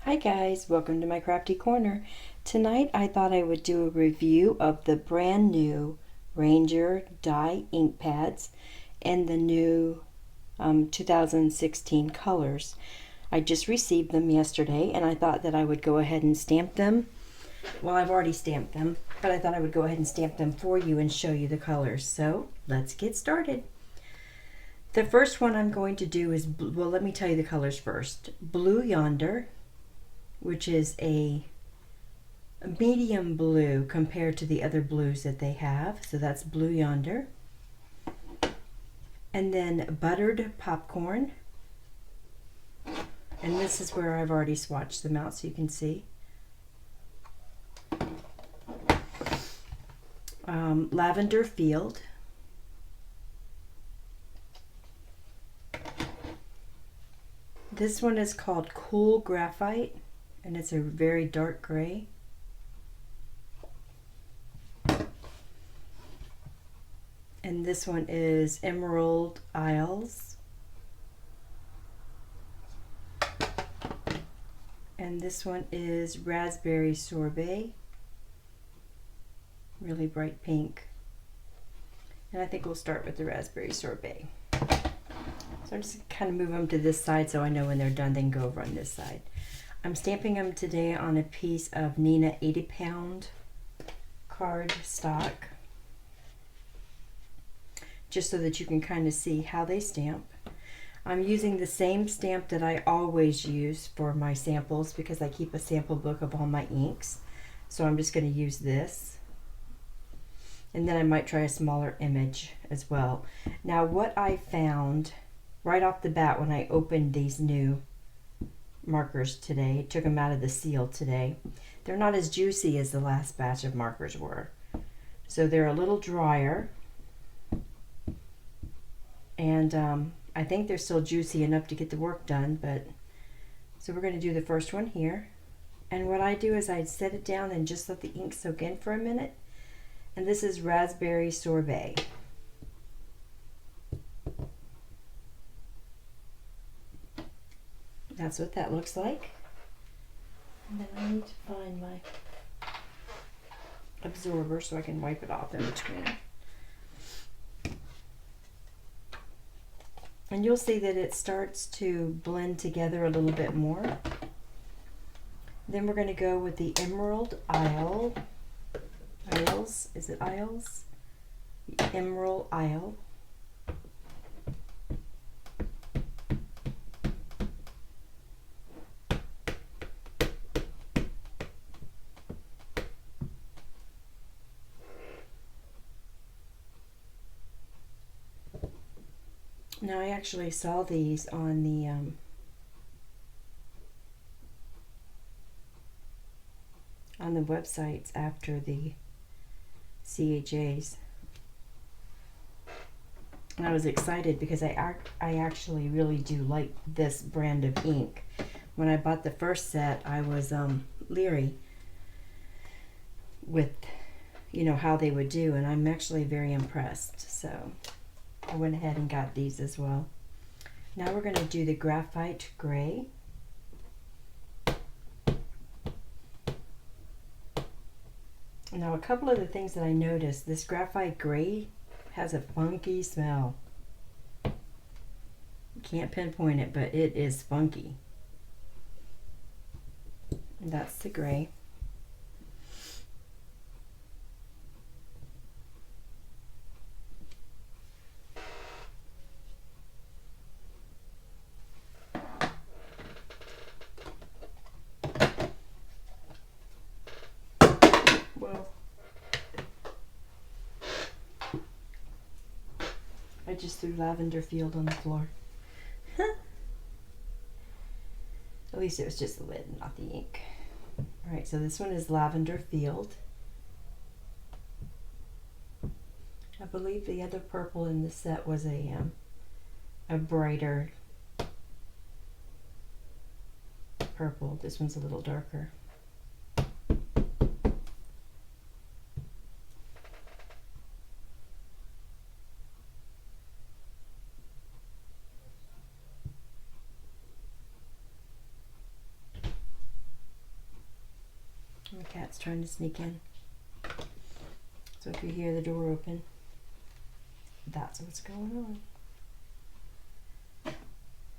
Hi guys, welcome to my crafty corner. Tonight I thought I would do a review of the brand new Ranger dye ink pads and the new 2016 colors. I just received them yesterday and I thought that I would go ahead and stamp them. Well, I've already stamped them, but I thought I would go ahead and stamp them for you and show you the colors. So let's get started. The first one I'm going to do is, well, let me tell you the colors first. Blue Yonder, which is a medium blue compared to the other blues that they have. So that's Blue Yonder. And then Buttered Popcorn. And this is where I've already swatched them out so you can see. Lavender Field. This one is called Cool Graphite, and it's a very dark gray. And this one is Emerald Isles. And this one is Raspberry Sorbet. Really bright pink. And I think we'll start with the Raspberry Sorbet. So I'm just kind of move them to this side so I know when they're done they can go over on this side. I'm stamping them today on a piece of Neenah 80-pound card stock, just so that you can kind of see how they stamp. I'm using the same stamp that I always use for my samples because I keep a sample book of all my inks. So I'm just going to use this. And then I might try a smaller image as well. Now what I found right off the bat when I opened these new markers today, took them out of the seal today, they're not as juicy as the last batch of markers were. So they're a little drier. And I think they're still juicy enough to get the work done, but so we're going to do the first one here. And what I do is I set it down and just let the ink soak in for a minute. And this is Raspberry Sorbet. That's what that looks like. And then I need to find my absorber so I can wipe it off in between. And you'll see that it starts to blend together a little bit more. Then we're going to go with the Emerald Isle. Isles? Is it Isles? The Emerald Isle. Now I actually saw these on the websites after the CHAs, and I was excited because I actually really do like this brand of ink. When I bought the first set, I was leery with how they would do, and I'm actually very impressed. So I went ahead and got these as well. Now we're going to do the Graphite Gray. Now a couple of the things that I noticed, this Graphite Gray has a funky smell. Can't pinpoint it, but it is funky. And that's the gray. I just threw Lavender Field on the floor. At least it was just the lid, not the ink. Alright, so this one is Lavender Field. I believe the other purple in the set was a brighter purple. This one's a little darker. cat's trying to sneak in. So if you hear the door open, that's what's going on.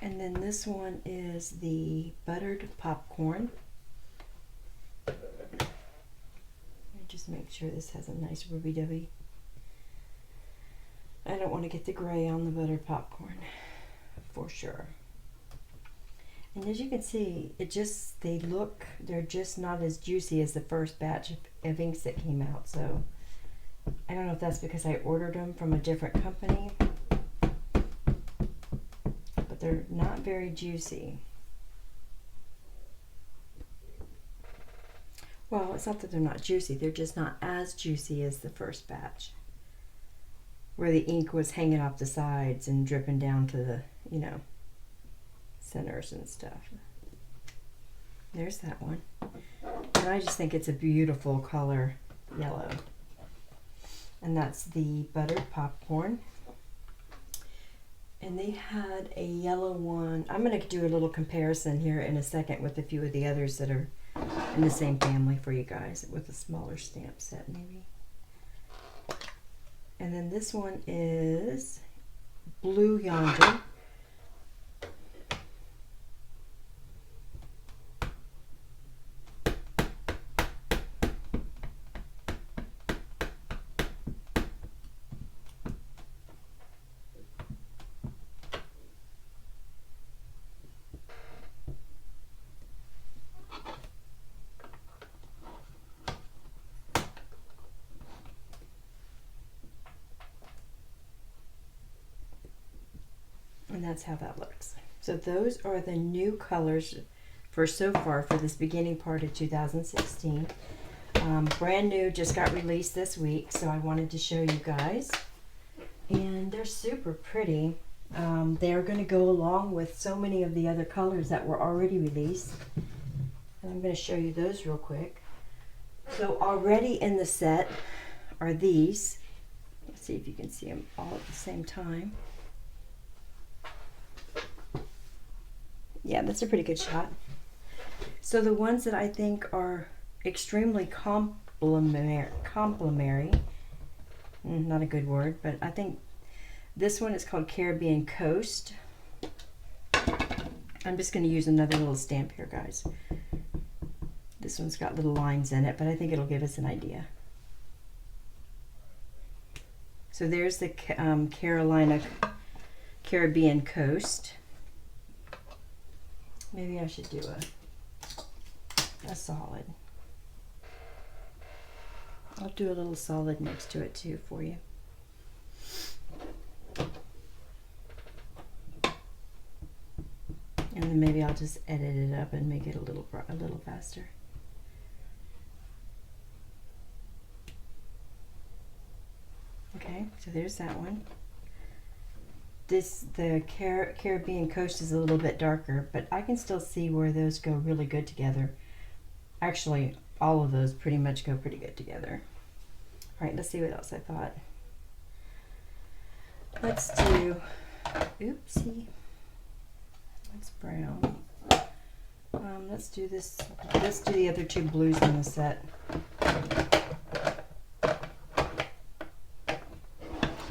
And then this one is the buttered popcorn. Let me just make sure this has a nice ruby dubby. I don't want to get the gray on the buttered popcorn for sure. And as you can see, they're just not as juicy as the first batch of inks that came out. So I don't know if that's because I ordered them from a different company, but they're not very juicy. Well, it's not that they're not juicy, they're just not as juicy as the first batch, where the ink was hanging off the sides and dripping down to the, you know, centers and stuff. There's that one. And I just think it's a beautiful color, yellow. And that's the buttered popcorn. And they had a yellow one. I'm going to do a little comparison here in a second with a few of the others that are in the same family for you guys, with a smaller stamp set maybe. And then this one is Blue Yonder. And that's how that looks. So those are the new colors for so far for this beginning part of 2016. Brand new, just got released this week, so I wanted to show you guys. And they're super pretty. They're going to go along with so many of the other colors that were already released. And I'm going to show you those real quick. So already in the set are these. Let's see if you can see them all at the same time. Yeah, that's a pretty good shot. So the ones that I think are extremely complimentary, not a good word, but I think this one is called Caribbean Coast. I'm just going to use another little stamp here, guys. This one's got little lines in it, but I think it'll give us an idea. So there's the Caribbean Coast. Maybe I should do a solid. I'll do a little solid next to it too for you. And then maybe I'll just edit it up and make it a little faster. Okay, so there's that one. The Caribbean Coast is a little bit darker, but I can still see where those go really good together. Actually, all of those pretty much go pretty good together. All right, let's see what else I thought. Let's do, oopsie, that's brown. Let's do this, let's do the other two blues in the set.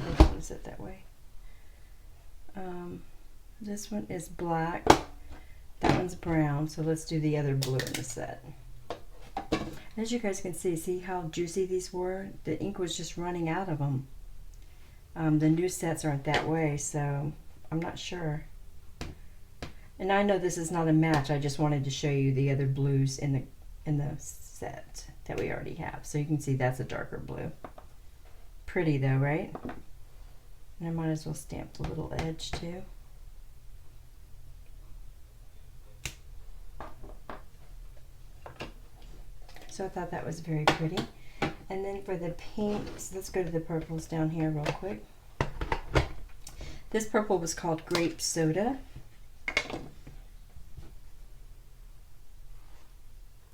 Let's use it that way. This one is black, that one's brown, so let's do the other blue in the set. As you guys can see how juicy these were? The ink was just running out of them. The new sets aren't that way, so I'm not sure. And I know this is not a match, I just wanted to show you the other blues in the set that we already have. So you can see that's a darker blue. Pretty though, right? And I might as well stamp the little edge too. So I thought that was very pretty. And then for the pinks, let's go to the purples down here real quick. This purple was called Grape Soda.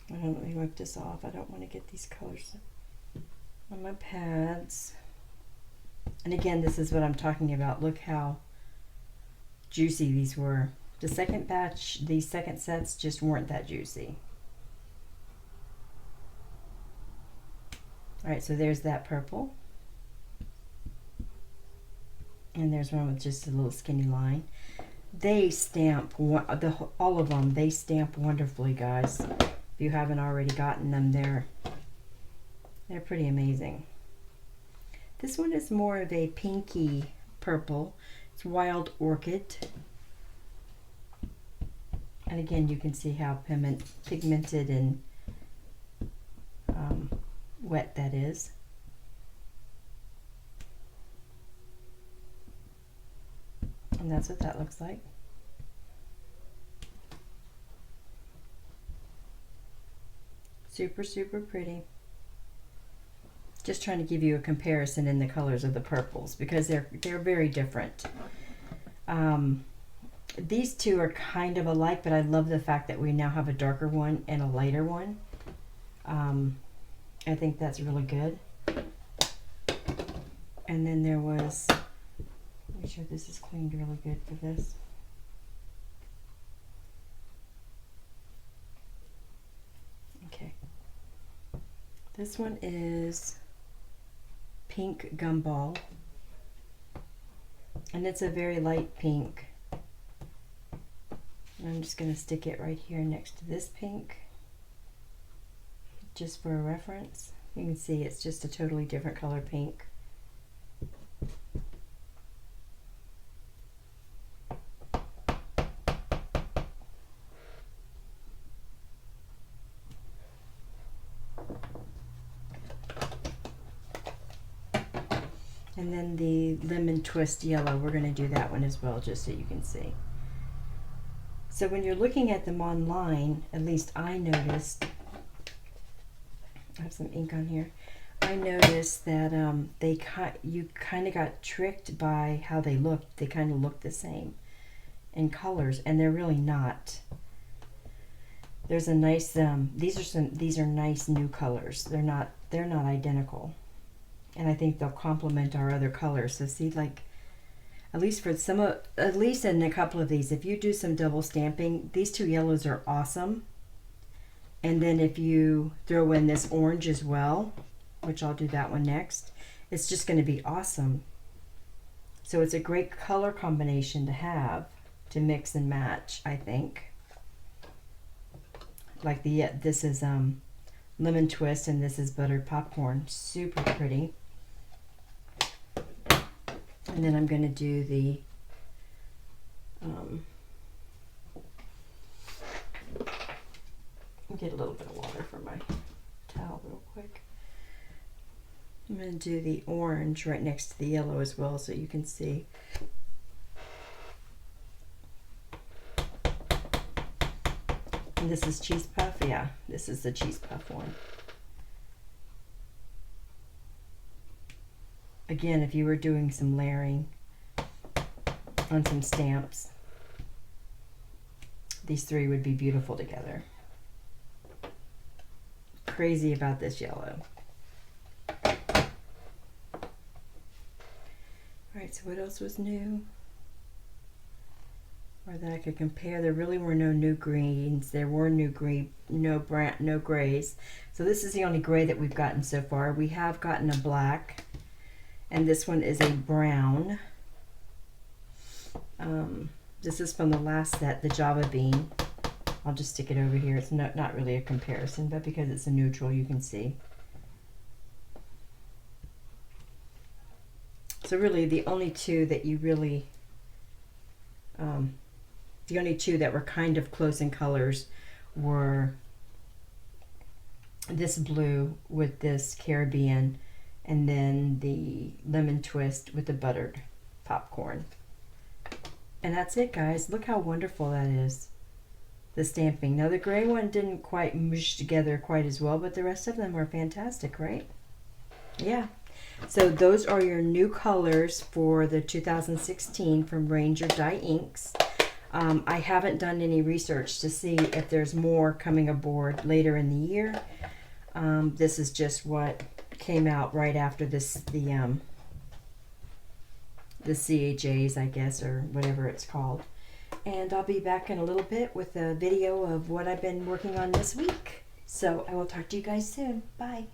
Let me wipe this off. I don't want to get these colors on my pads. And again, this is what I'm talking about. Look how juicy these were. The second batch, these second sets just weren't that juicy. All right, so there's that purple. And there's one with just a little skinny line. They stamp, all of them, they stamp wonderfully, guys. If you haven't already gotten them, they're pretty amazing. This one is more of a pinky purple. It's Wild Orchid. And again, you can see how pigmented and wet that is. And that's what that looks like. Super, super pretty. Just trying to give you a comparison in the colors of the purples because they're very different. These two are kind of alike, but I love the fact that we now have a darker one and a lighter one. I think that's really good. And then there was, make sure this is cleaned really good for this. Okay. This one is Pink Gumball. And it's a very light pink. And I'm just going to stick it right here next to this pink. Just for a reference. You can see it's just a totally different color pink. And then the Lemon Twist Yellow, we're going to do that one as well, just so you can see. So when you're looking at them online, at least I noticed, I have some ink on here, I noticed that you kind of got tricked by how they looked. They kind of look the same in colors, and they're really not. There's a nice, these are nice new colors. They're not identical. And I think they'll complement our other colors. So see, like, at least in a couple of these, if you do some double stamping, these two yellows are awesome. And then if you throw in this orange as well, which I'll do that one next, it's just going to be awesome. So it's a great color combination to have, to mix and match, I think. Like this is Lemon Twist, and this is Buttered Popcorn. Super pretty. And then I'm going to do the get a little bit of water for my towel real quick. I'm going to do the orange right next to the yellow as well, so you can see. And this is Cheese Puff. Yeah, this is the Cheese Puff one. Again, if you were doing some layering on some stamps, these three would be beautiful together. Crazy about this yellow. Alright, so what else was new? Or that I could compare. There really were no new greens. There were no grays. So this is the only gray that we've gotten so far. We have gotten a black. And this one is a brown. This is from the last set, the Java Bean. I'll just stick it over here. It's not really a comparison, but because it's a neutral, you can see. So really, the only two that you really, the only two that were kind of close in colors were this blue with this Caribbean, and then the Lemon Twist with the Buttered Popcorn. And that's it, guys. Look how wonderful that is, the stamping. Now the gray one didn't quite mush together quite as well, but the rest of them are fantastic, right? Yeah. So those are your new colors for the 2016 from Ranger Dye Inks. I haven't done any research to see if there's more coming aboard later in the year. This is just what came out right after this, the CHAs, I guess, or whatever it's called. And I'll be back in a little bit with a video of what I've been working on this week. So I will talk to you guys soon. Bye.